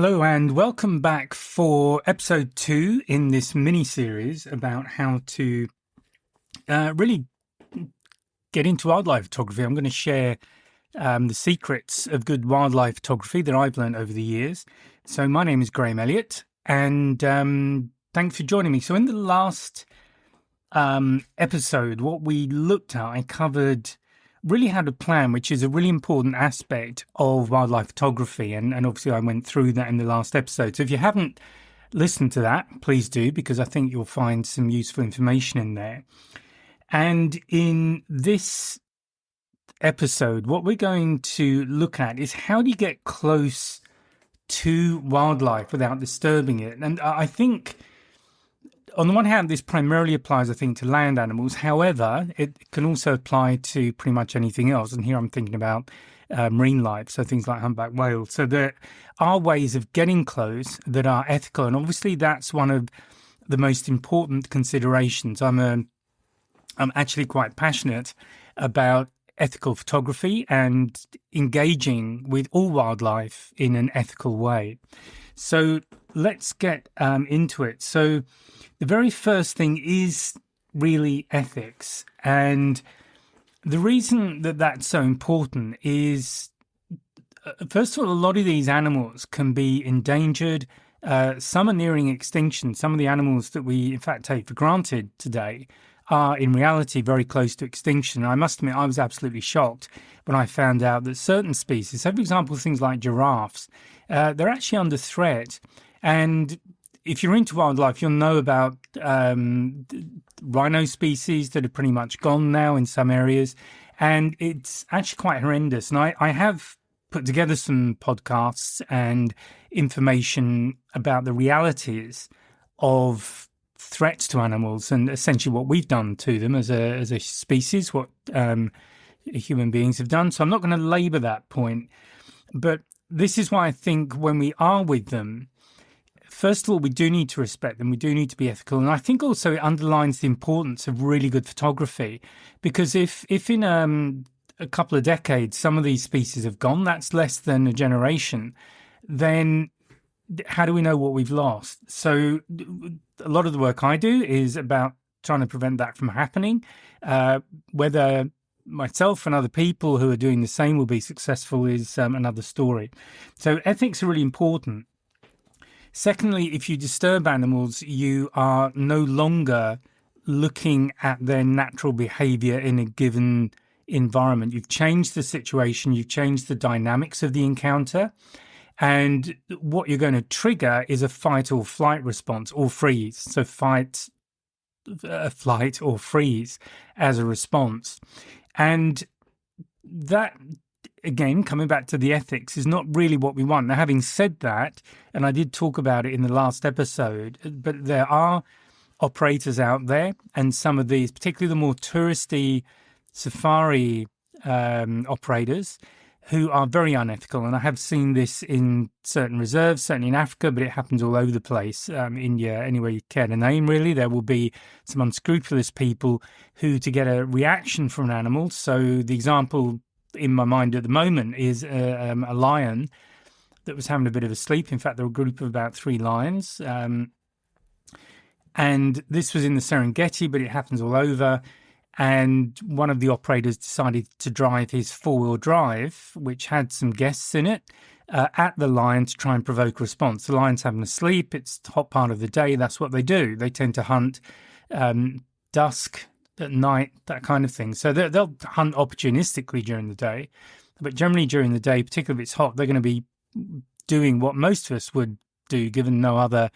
Hello and welcome back for episode 2 in this mini-series about how to really get into wildlife photography. I'm going to share the secrets of good wildlife photography that I've learned over the years. So my name is Graham Elliott and thanks for joining me. So in the last episode, what we looked at, I covered really how to plan, which is a really important aspect of wildlife photography. And obviously I went through that in the last episode. So if you haven't listened to that, please do, because I think you'll find some useful information in there. And in this episode, what we're going to look at is how do you get close to wildlife without disturbing it? And I think on the one hand, this primarily applies, I think, to land animals. However, it can also apply to pretty much anything else. And here I'm thinking about marine life, so things like humpback whales. So there are ways of getting close that are ethical. And obviously, that's one of the most important considerations. I'm actually quite passionate about ethical photography and engaging with all wildlife in an ethical way. So let's get into it. So the very first thing is really ethics. And the reason that that's so important is, first of all, a lot of these animals can be endangered. Some are nearing extinction. Some of the animals that we, in fact, take for granted today are in reality very close to extinction. I must admit, I was absolutely shocked when I found out that certain species, so for example, things like giraffes, they're actually under threat. And if you're into wildlife, you'll know about rhino species that are pretty much gone now in some areas. And it's actually quite horrendous. And I have put together some podcasts and information about the realities of threats to animals and essentially what we've done to them as a species, what human beings have done. So I'm not going to labor that point. But this is why I think when we are with them, first of all, we do need to respect them. We do need to be ethical. And I think also it underlines the importance of really good photography, because if in a couple of decades, some of these species have gone, that's less than a generation, then how do we know what we've lost? So a lot of the work I do is about trying to prevent that from happening. Whether myself and other people who are doing the same will be successful is another story. So ethics are really important. Secondly, if you disturb animals, you are no longer looking at their natural behavior in a given environment. You've changed the situation, you've changed the dynamics of the encounter, and what you're going to trigger is a fight or flight response or freeze. So fight, flight or freeze as a response. And that, again, coming back to the ethics, is not really what we want. Now, having said that, and I did talk about it in the last episode, but there are operators out there, and some of these, particularly the more touristy safari operators, who are very unethical. And I have seen this in certain reserves, certainly in Africa, but it happens all over the place. India, anywhere you care to name, really, there will be some unscrupulous people who, to get a reaction from an animal. So the example in my mind at the moment is a lion that was having a bit of a sleep. In fact, there were a group of about 3 lions. And this was in the Serengeti, but it happens all over. And one of the operators decided to drive his 4-wheel drive, which had some guests in it, at the lion to try and provoke a response. The lion's having a sleep. It's the hot part of the day. That's what they do. They tend to hunt dusk, at night, that kind of thing. So they'll hunt opportunistically during the day. But generally during the day, particularly if it's hot, they're going to be doing what most of us would do, given no other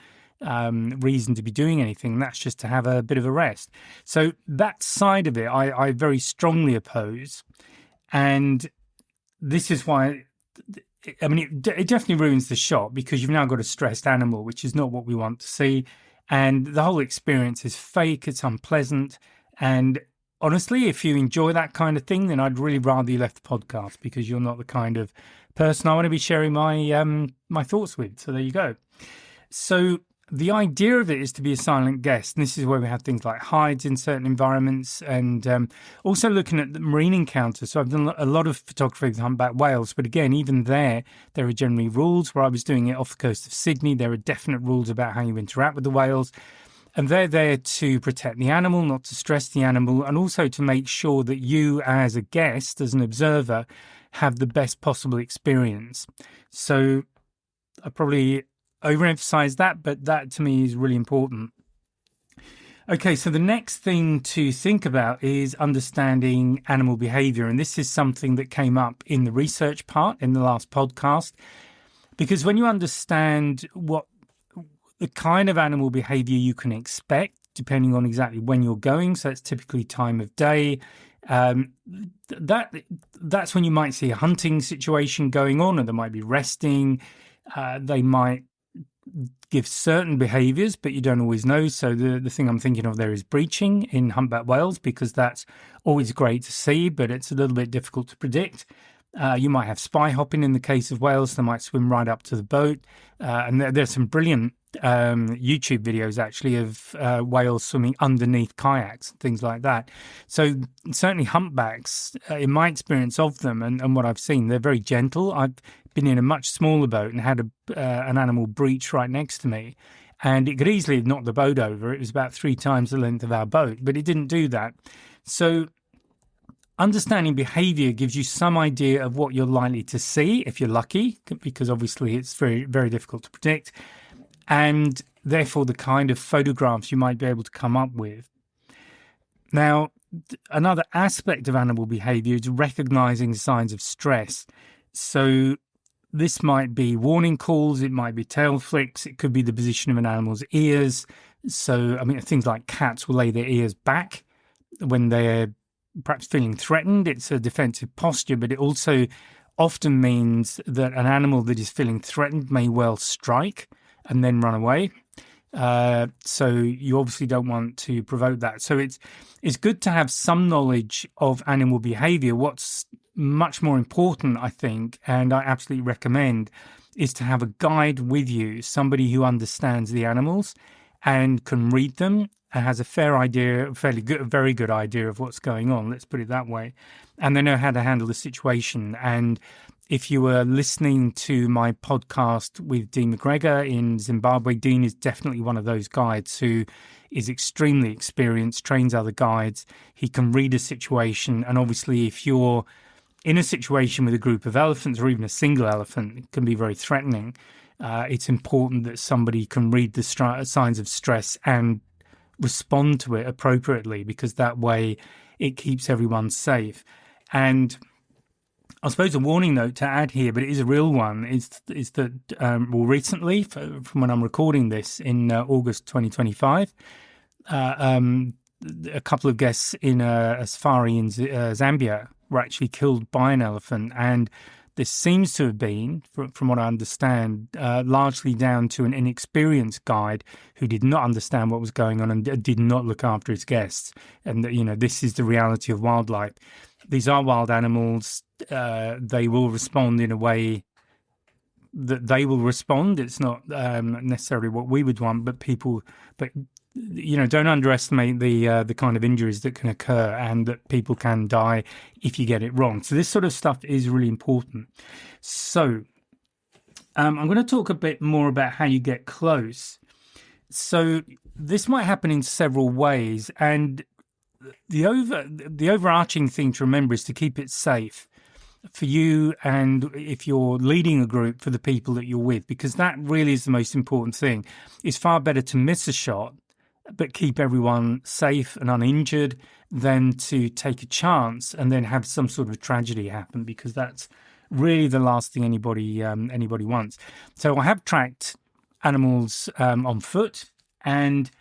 reason to be doing anything. That's just to have a bit of a rest. So that side of it, I very strongly oppose. And this is why, I mean, it definitely ruins the shot, because you've now got a stressed animal, which is not what we want to see. And the whole experience is fake. It's unpleasant. And honestly, if you enjoy that kind of thing, then I'd really rather you left the podcast, because you're not the kind of person I want to be sharing my thoughts with. So there you go. So the idea of it is to be a silent guest. And this is where we have things like hides in certain environments, and also looking at the marine encounters. So I've done a lot of photography with humpback whales, but again, even there are generally rules. Where I was doing it off the coast of Sydney, there are definite rules about how you interact with the whales. And they're there to protect the animal, not to stress the animal, and also to make sure that you as a guest, as an observer, have the best possible experience. So I probably overemphasize that, but that to me is really important. Okay, so the next thing to think about is understanding animal behavior. And this is something that came up in the research part in the last podcast, because when you understand what the kind of animal behavior you can expect, depending on exactly when you're going, so it's typically time of day, that's when you might see a hunting situation going on, and they might be resting. They might give certain behaviors, but you don't always know. So the thing I'm thinking of there is breaching in humpback whales, because that's always great to see, but it's a little bit difficult to predict. You might have spy hopping in the case of whales. They might swim right up to the boat. And there's some brilliant YouTube videos actually of whales swimming underneath kayaks and things like that. So certainly humpbacks, in my experience of them and what I've seen, they're very gentle. I've been in a much smaller boat and had an animal breach right next to me, and it could easily have knocked the boat over. It was about 3 times the length of our boat, but it didn't do that. So understanding behavior gives you some idea of what you're likely to see if you're lucky, because obviously it's very, very difficult to predict, and therefore the kind of photographs you might be able to come up with. Now, another aspect of animal behavior is recognizing signs of stress. So this might be warning calls, it might be tail flicks, it could be the position of an animal's ears. So, I mean, things like cats will lay their ears back when they're perhaps feeling threatened. It's a defensive posture, but it also often means that an animal that is feeling threatened may well strike and then run away. So you obviously don't want to provoke that. So it's good to have some knowledge of animal behavior. What's much more important, I think, and I absolutely recommend, is to have a guide with you, somebody who understands the animals and can read them and has a very good idea of what's going on, let's put it that way. And they know how to handle the situation. And if you were listening to my podcast with Dean McGregor in Zimbabwe, Dean is definitely one of those guides who is extremely experienced, trains other guides. He can read a situation. And obviously, if you're in a situation with a group of elephants or even a single elephant, it can be very threatening. It's important that somebody can read the signs of stress and respond to it appropriately, because that way it keeps everyone safe. And I suppose a warning note to add here, but it is a real one, is that recently, from when I'm recording this in August 2025, a couple of guests in a safari in Zambia were actually killed by an elephant, and this seems to have been, from what I understand, largely down to an inexperienced guide who did not understand what was going on and did not look after his guests. And, this is the reality of wildlife. These are wild animals. They will respond in a way that they will respond. It's not necessarily what we would want, but don't underestimate the kind of injuries that can occur and that people can die if you get it wrong. So this sort of stuff is really important. So I'm going to talk a bit more about how you get close. So this might happen in several ways, and the overarching thing to remember is to keep it safe for you, and if you're leading a group, for the people that you're with, because that really is the most important thing. It's far better to miss a shot but keep everyone safe and uninjured than to take a chance and then have some sort of tragedy happen, because that's really the last thing anybody wants. So I have tracked animals on foot, and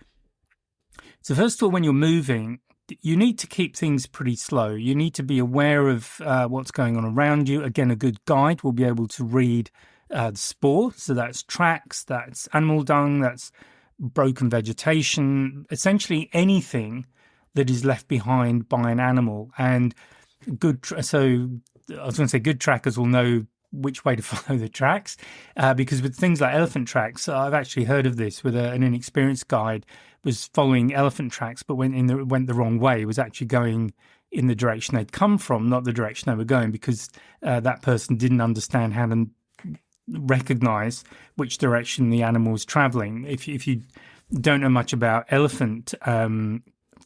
so first of all, when you're moving, you need to keep things pretty slow. You need to be aware of what's going on around you. Again, a good guide will be able to read the spoor. So that's tracks, that's animal dung, that's broken vegetation, essentially anything that is left behind by an animal. And good trackers will know which way to follow the tracks. Because with things like elephant tracks, I've actually heard of this with an inexperienced guide was following elephant tracks, but went the wrong way. Was actually going in the direction they'd come from, not the direction they were going, because that person didn't understand how to recognize which direction the animal was traveling. If you don't know much about elephant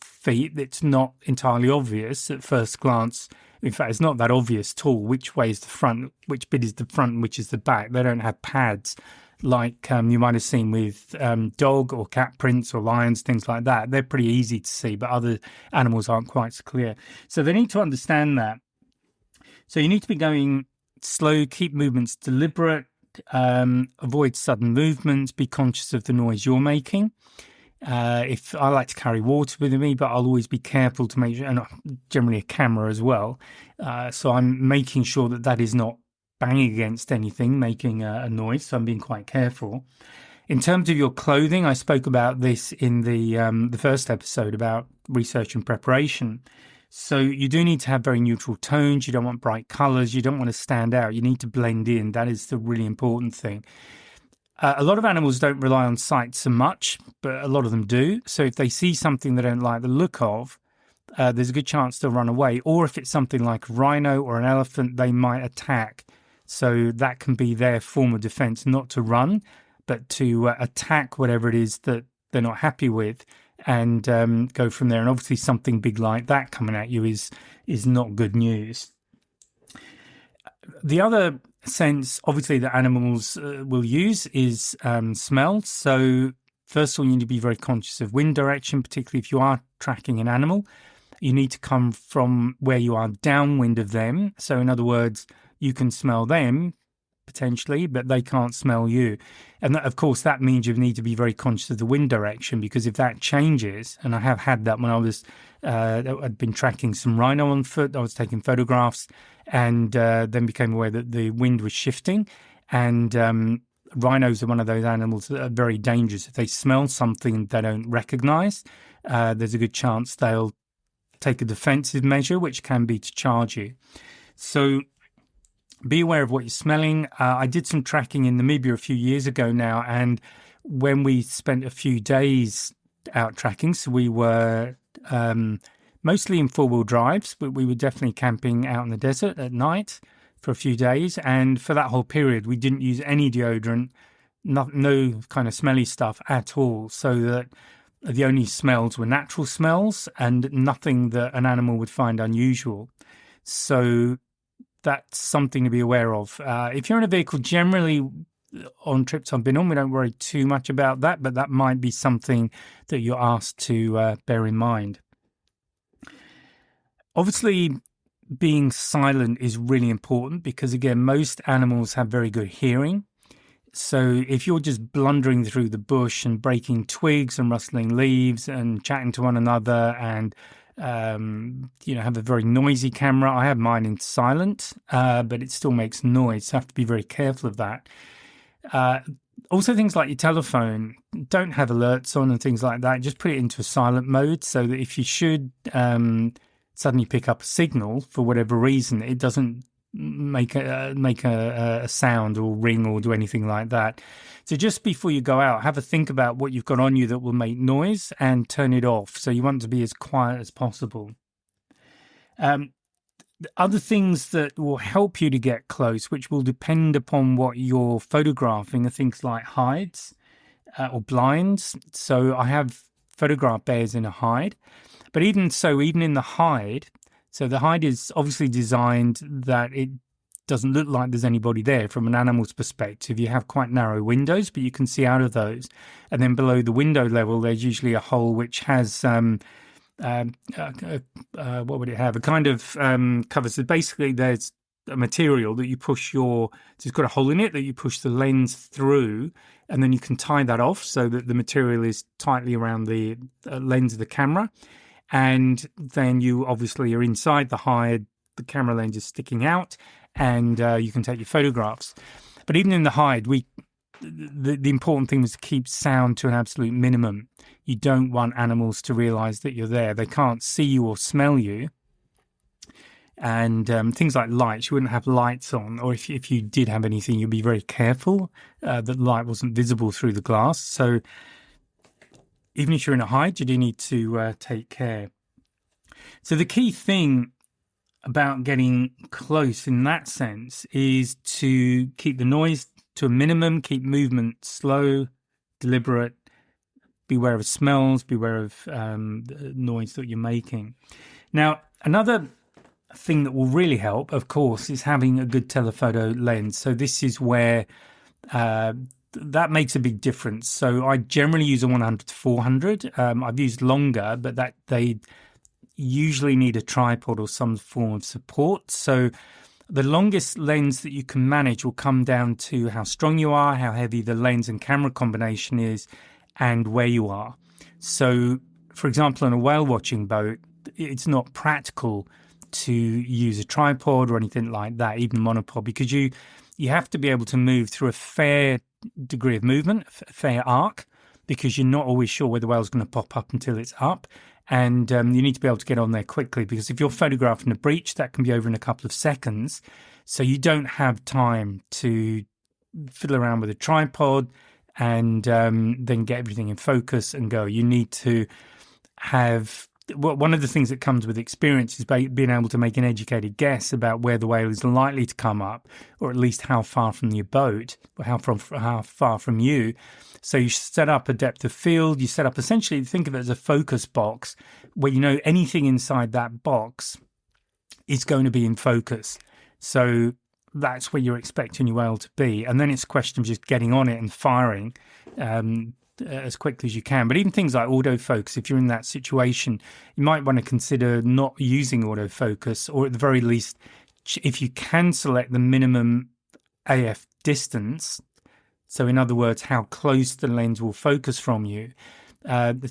feet, it's not entirely obvious at first glance. In fact, it's not that obvious at all which way is the front, which bit is the front and which is the back. They don't have pads like you might have seen with dog or cat prints or lions, things like that. They're pretty easy to see, but other animals aren't quite so clear. So they need to understand that. So you need to be going slow, keep movements deliberate, avoid sudden movements, be conscious of the noise you're making. If I like to carry water with me, but I'll always be careful to make sure, and generally a camera as well. So I'm making sure that is not banging against anything, making a noise. So I'm being quite careful. In terms of your clothing, I spoke about this in the first episode about research and preparation. So you do need to have very neutral tones. You don't want bright colors. You don't want to stand out. You need to blend in. That is the really important thing. A lot of animals don't rely on sight so much, but a lot of them do. So if they see something they don't like the look of, there's a good chance they'll run away. Or if it's something like a rhino or an elephant, they might attack. So that can be their form of defense, not to run, but to attack whatever it is that they're not happy with and go from there. And obviously something big like that coming at you is not good news. The other sense, obviously, that animals will use is smell. So first of all, you need to be very conscious of wind direction, particularly if you are tracking an animal. You need to come from where you are downwind of them. So in other words, you can smell them potentially, but they can't smell you. And that, of course, that means you need to be very conscious of the wind direction, because if that changes, and I have had that when I was, I'd been tracking some rhino on foot, I was taking photographs, and then became aware that the wind was shifting. And rhinos are one of those animals that are very dangerous. If they smell something they don't recognize, there's a good chance they'll take a defensive measure, which can be to charge you. So be aware of what you're smelling. I did some tracking in Namibia a few years ago now, and when we spent a few days out tracking, so we were mostly in four-wheel drives, but we were definitely camping out in the desert at night for a few days. And for that whole period, we didn't use any deodorant, no kind of smelly stuff at all, so that the only smells were natural smells and nothing that an animal would find unusual. So that's something to be aware of. If you're in a vehicle, generally on trips I've been on, we don't worry too much about that, but that might be something that you're asked to bear in mind. Obviously, being silent is really important because, again, most animals have very good hearing. So if you're just blundering through the bush and breaking twigs and rustling leaves and chatting to one another and have a very noisy camera. I have mine in silent, but it still makes noise. So I have to be very careful of that. Also, things like your telephone, don't have alerts on and things like that. Just put it into a silent mode so that if you should suddenly pick up a signal for whatever reason, it doesn't make a sound or ring or do anything like that. So just before you go out, have a think about what you've got on you that will make noise and turn it off. So you want to be as quiet as possible. Other things that will help you to get close, which will depend upon what you're photographing, are things like hides or blinds. So I have photographed bears in a hide, but even in the hide, so the hide is obviously designed that it doesn't look like there's anybody there from an animal's perspective. You have quite narrow windows, but you can see out of those. And then below the window level, there's usually a hole which has, what would it have? A kind of cover. So basically there's a material that you push so it's got a hole in it that you push the lens through, and then you can tie that off so that the material is tightly around the lens of the camera. And then you obviously are inside the hide, the camera lens is sticking out, and you can take your photographs. But even in the hide, the important thing is to keep sound to an absolute minimum. You don't want animals to realize that you're there. They can't see you or smell you. And things like lights, you wouldn't have lights on, or if you did have anything, you'd be very careful that light wasn't visible through the glass. So even if you're in a hide, you do need to take care. So the key thing about getting close in that sense is to keep the noise to a minimum, keep movement slow, deliberate, beware of smells, beware of the noise that you're making. Now, another thing that will really help, of course, is having a good telephoto lens. So this is where that makes a big difference. So I generally use a 100 to 400. I've used longer, but that they usually need a tripod or some form of support. So the longest lens that you can manage will come down to how strong you are, how heavy the lens and camera combination is, and where you are. So, for example, on a whale watching boat, it's not practical to use a tripod or anything like that, even monopod, because you have to be able to move through a fair degree of movement, a fair arc, because you're not always sure where the whale's going to pop up until it's up. And you need to be able to get on there quickly, because if you're photographing a breach, that can be over in a couple of seconds. So you don't have time to fiddle around with a tripod and then get everything in focus and go. You need to have... Well, one of the things that comes with experience is being able to make an educated guess about where the whale is likely to come up, or at least how far from your boat, or how far from you. So you set up a depth of field. You set up, essentially, think of it as a focus box where you know anything inside that box is going to be in focus. So that's where you're expecting your whale to be. And then it's a question of just getting on it and firing as quickly as you can. But even things like autofocus, if you're in that situation, you might want to consider not using autofocus, or at the very least, if you can, select the minimum AF distance. So in other words, how close the lens will focus from you.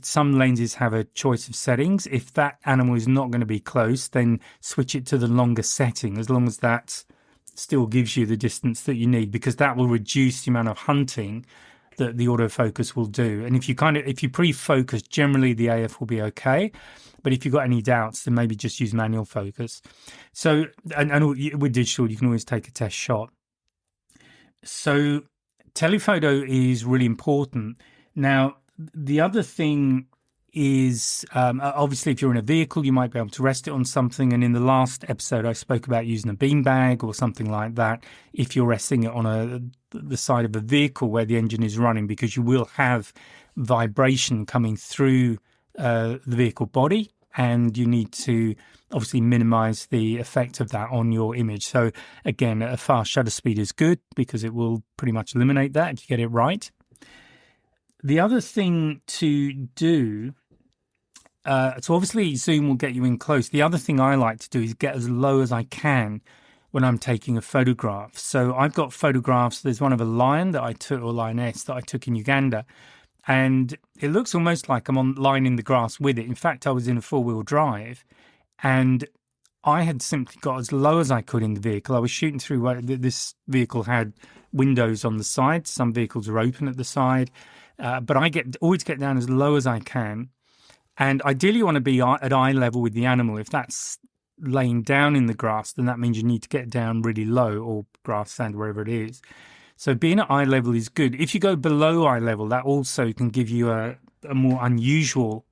Some lenses have a choice of settings. If that animal is not going to be close, then switch it to the longer setting, as long as that still gives you the distance that you need, because that will reduce the amount of hunting that the autofocus will do. And if you pre-focus, generally the AF will be okay. But if you've got any doubts, then maybe just use manual focus. So, and with digital, you can always take a test shot. So telephoto is really important. Now, the other thing is, obviously, if you're in a vehicle, you might be able to rest it on something. And in the last episode, I spoke about using a beanbag or something like that if you're resting it on the side of a vehicle where the engine is running, because you will have vibration coming through the vehicle body, and you need to obviously minimize the effect of that on your image. So again, a fast shutter speed is good because it will pretty much eliminate that if you get it right. The other thing to do, so obviously zoom will get you in close. The other thing I like to do is get as low as I can when I'm taking a photograph. So I've got photographs. There's one of a lion that I took, or lioness that I took in Uganda, and it looks almost like I'm lying in the grass with it. In fact, I was in a four-wheel drive, and I had simply got as low as I could in the vehicle. I was shooting through, this vehicle had windows on the side. Some vehicles are open at the side, but I always get down as low as I can. And ideally you want to be at eye level with the animal. If that's laying down in the grass, then that means you need to get down really low, or grass, sand, wherever it is. So being at eye level is good. If you go below eye level, that also can give you a more unusual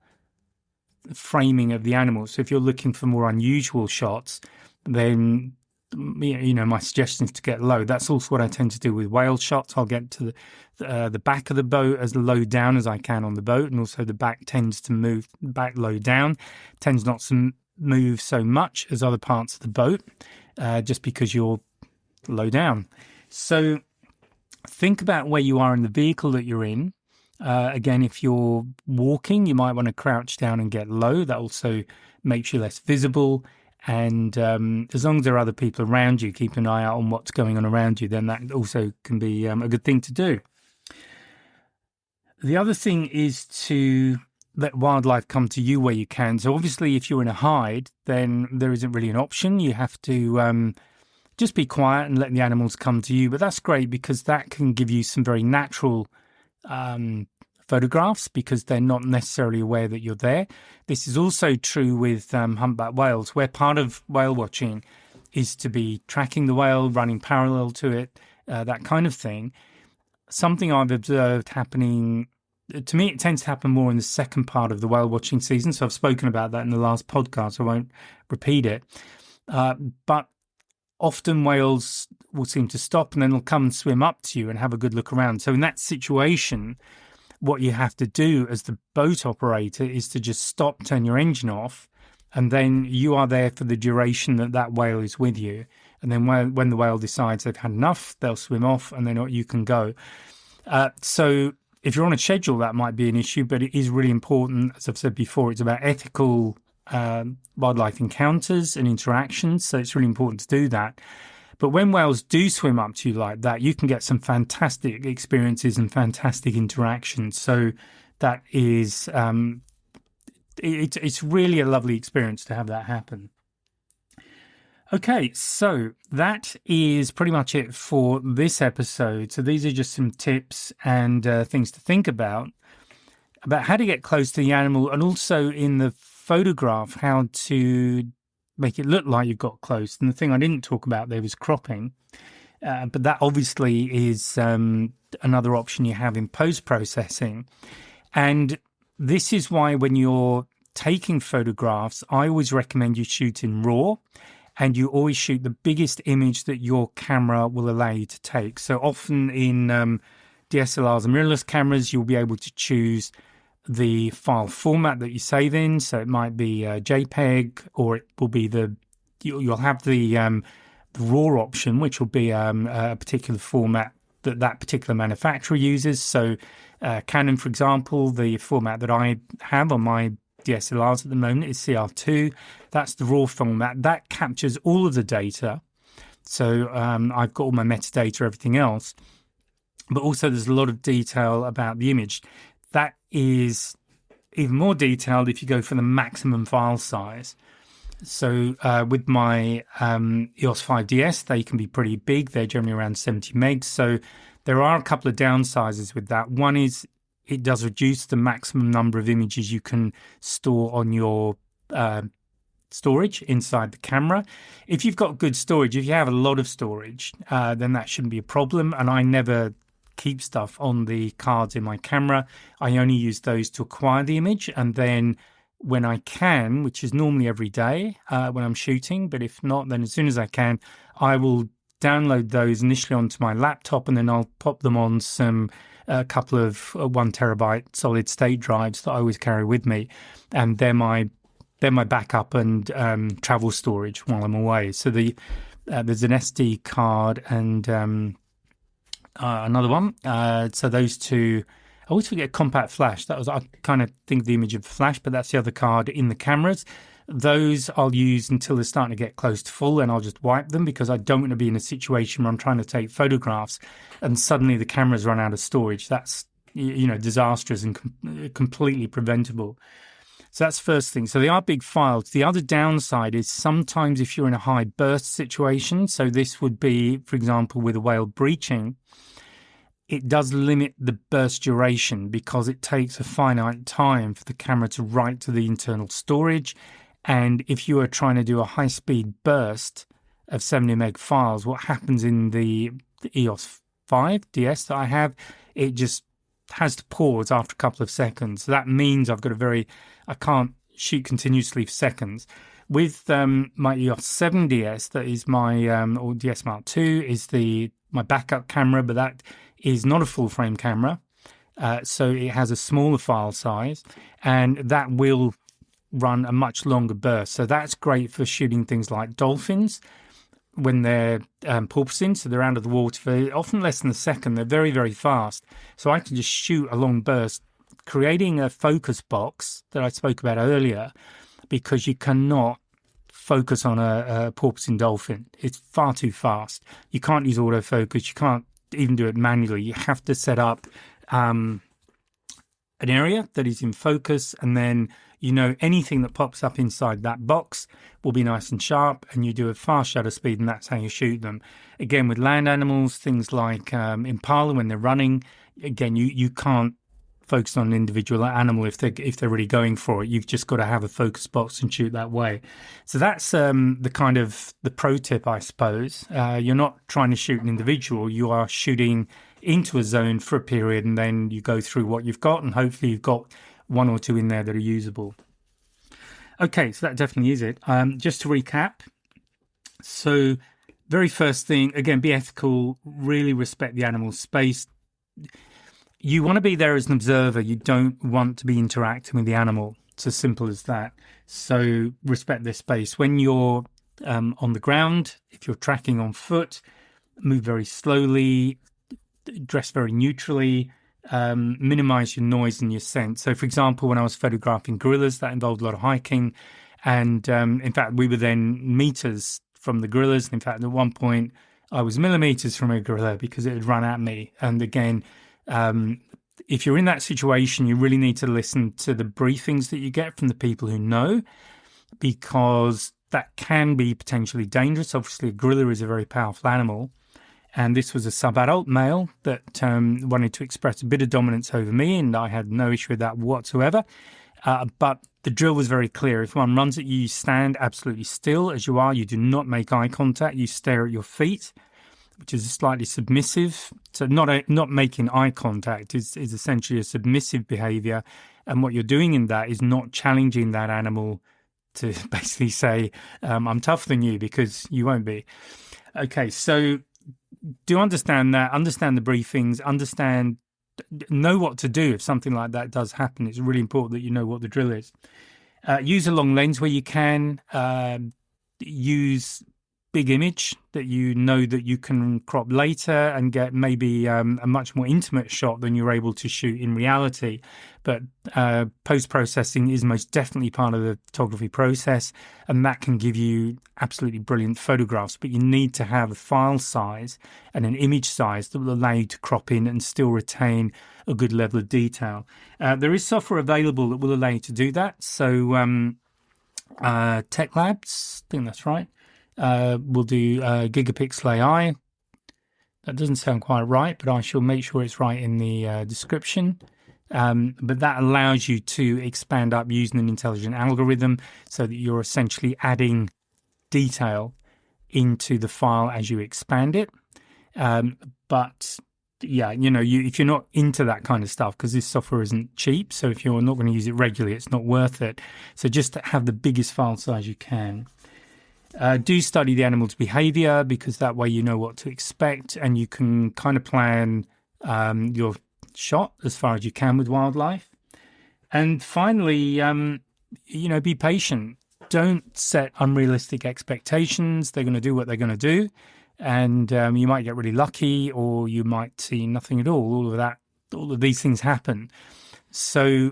framing of the animal. So if you're looking for more unusual shots, then my suggestion is to get low. That's also what I tend to do with whale shots. I'll get to the back of the boat as low down as I can on the boat, and also the back tends to move back low down, tends not to move so much as other parts of the boat, just because you're low down. So think about where you are in the vehicle that you're in. Again, if you're walking, you might want to crouch down and get low. That also makes you less visible. And as long as there are other people around you, keep an eye out on what's going on around you, then that also can be a good thing to do. The other thing is to let wildlife come to you where you can. So obviously, if you're in a hide, then there isn't really an option. You have to just be quiet and let the animals come to you. But that's great, because that can give you some very natural photographs because they're not necessarily aware that you're there. This is also true with humpback whales, where part of whale watching is to be tracking the whale, running parallel to it, that kind of thing. Something I've observed happening, to me, it tends to happen more in the second part of the whale watching season. So I've spoken about that in the last podcast. I won't repeat it. But often whales will seem to stop and then they'll come and swim up to you and have a good look around. So in that situation, what you have to do as the boat operator is to just stop, turn your engine off, and then you are there for the duration that whale is with you. And then when the whale decides they've had enough, they'll swim off and then you can go. So if you're on a schedule, that might be an issue, but it is really important. As I've said before, it's about ethical wildlife encounters and interactions. So it's really important to do that. But when whales do swim up to you like that, you can get some fantastic experiences and fantastic interactions. So that is, it's really a lovely experience to have that happen. Okay, so that is pretty much it for this episode. So these are just some tips and things to think about how to get close to the animal, and also in the photograph, how to make it look like you've got close. And the thing I didn't talk about there was cropping. But that obviously is another option you have in post-processing. And this is why when you're taking photographs, I always recommend you shoot in RAW. And you always shoot the biggest image that your camera will allow you to take. So often in DSLRs and mirrorless cameras, you'll be able to choose the file format that you save in. So it might be JPEG, or it will be you'll have the RAW option, which will be a particular format that particular manufacturer uses. So Canon, for example, the format that I have on my DSLRs at the moment is CR2. That's the RAW format. That captures all of the data. So I've got all my metadata, everything else. But also there's a lot of detail about the image. That is even more detailed if you go for the maximum file size. So with my EOS 5DS, they can be pretty big. They're generally around 70 megs. So there are a couple of downsizes with that. One is it does reduce the maximum number of images you can store on your storage inside the camera. If you've got good storage, if you have a lot of storage, then that shouldn't be a problem. And I never keep stuff on the cards in my camera. I only use those to acquire the image. And then when I can, which is normally every day when I'm shooting, but if not, then as soon as I can, I will download those initially onto my laptop, and then I'll pop them on a couple of 1 terabyte solid state drives that I always carry with me, and they're my backup and travel storage while I'm away. So there's an SD card and another one. So those two. I always forget compact flash. I kind of think of the image of flash, but that's the other card in the cameras. Those I'll use until they're starting to get close to full, and I'll just wipe them because I don't want to be in a situation where I'm trying to take photographs and suddenly the cameras run out of storage. That's, disastrous and completely preventable. So that's the first thing. So they are big files. The other downside is sometimes if you're in a high burst situation, so this would be, for example, with a whale breaching, it does limit the burst duration because it takes a finite time for the camera to write to the internal storage. And if you are trying to do a high-speed burst of 70 meg files, what happens in the EOS 5 DS that I have, it just has to pause after a couple of seconds. So that means I can't shoot continuously for seconds. With my EOS 7 DS, that is my, or DS Mark II, is my backup camera, but that is not a full-frame camera. So it has a smaller file size, and that will run a much longer burst. So that's great for shooting things like dolphins when they're porpoising. So they're out of the water for often less than a second. They're very, very fast. So I can just shoot a long burst, creating a focus box that I spoke about earlier, because you cannot focus on a porpoising dolphin. It's far too fast. You can't use autofocus. You can't even do it manually. You have to set up an area that is in focus, and then anything that pops up inside that box will be nice and sharp, and you do a fast shutter speed, and that's how you shoot them. Again, with land animals, things like impala, when they're running, again, you can't focused on an individual animal if they're really going for it. You've just got to have a focus box and shoot that way. So that's the kind of the pro tip, I suppose. You're not trying to shoot an individual. You are shooting into a zone for a period, and then you go through what you've got, and hopefully you've got one or two in there that are usable. Okay, so that definitely is it. Just to recap. So very first thing, again, be ethical, really respect the animal's space. You want to be there as an observer. You don't want to be interacting with the animal. It's as simple as that. So respect their space. When you're on the ground, if you're tracking on foot, move very slowly, dress very neutrally, minimize your noise and your scent. So, for example, when I was photographing gorillas, that involved a lot of hiking. And in fact, we were then meters from the gorillas. In fact, at one point, I was millimeters from a gorilla because it had run at me. And again, if you're in that situation, you really need to listen to the briefings that you get from the people who know, because that can be potentially dangerous. Obviously, a gorilla is a very powerful animal. And this was a sub-adult male that wanted to express a bit of dominance over me, and I had no issue with that whatsoever. But the drill was very clear. If one runs at you, you stand absolutely still as you are. You do not make eye contact. You stare at your feet, which is slightly submissive. So not making eye contact is essentially a submissive behavior. And what you're doing in that is not challenging that animal to basically say, I'm tougher than you, because you won't be. Okay, so do understand that, understand the briefings, know what to do if something like that does happen. It's really important that you know what the drill is. Use a long lens where you can. Use big image that you know that you can crop later and get maybe a much more intimate shot than you're able to shoot in reality. But post-processing is most definitely part of the photography process, and that can give you absolutely brilliant photographs. But you need to have a file size and an image size that will allow you to crop in and still retain a good level of detail. There is software available that will allow you to do that. So Tech Labs, I think that's right. We'll do Gigapixel AI. That doesn't sound quite right, but I shall make sure it's right in the description. But that allows you to expand up using an intelligent algorithm so that you're essentially adding detail into the file as you expand it. But yeah, if you're not into that kind of stuff, because this software isn't cheap, so if you're not going to use it regularly, it's not worth it. So just have the biggest file size you can. Do study the animal's behavior, because that way you know what to expect and you can kind of plan your shot as far as you can with wildlife. And finally, be patient. Don't set unrealistic expectations. They're going to do what they're going to do. And you might get really lucky, or you might see nothing at all. All of these things happen. So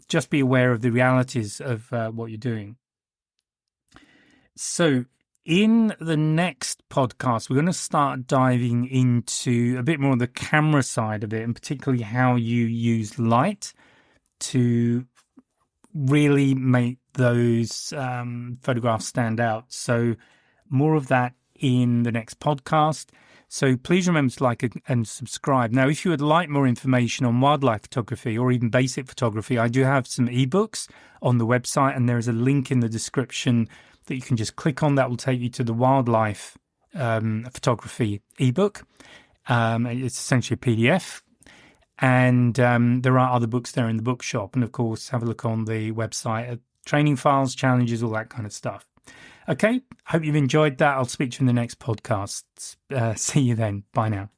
just be aware of the realities of what you're doing. So in the next podcast, we're going to start diving into a bit more of the camera side of it, and particularly how you use light to really make those photographs stand out. So more of that in the next podcast. So please remember to like and subscribe. Now, if you would like more information on wildlife photography or even basic photography, I do have some ebooks on the website, and there is a link in the description that you can just click on. That will take you to the wildlife photography ebook. It's essentially a PDF. And there are other books there in the bookshop. And of course, have a look on the website at training files, challenges, all that kind of stuff. Okay, hope you've enjoyed that. I'll speak to you in the next podcast. See you then. Bye now.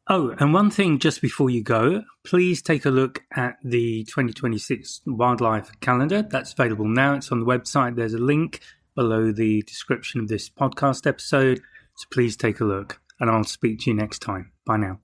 Oh, and one thing just before you go, please take a look at the 2026 wildlife calendar. That's available now. It's on the website. There's a link below the description of this podcast episode. So please take a look, and I'll speak to you next time. Bye now.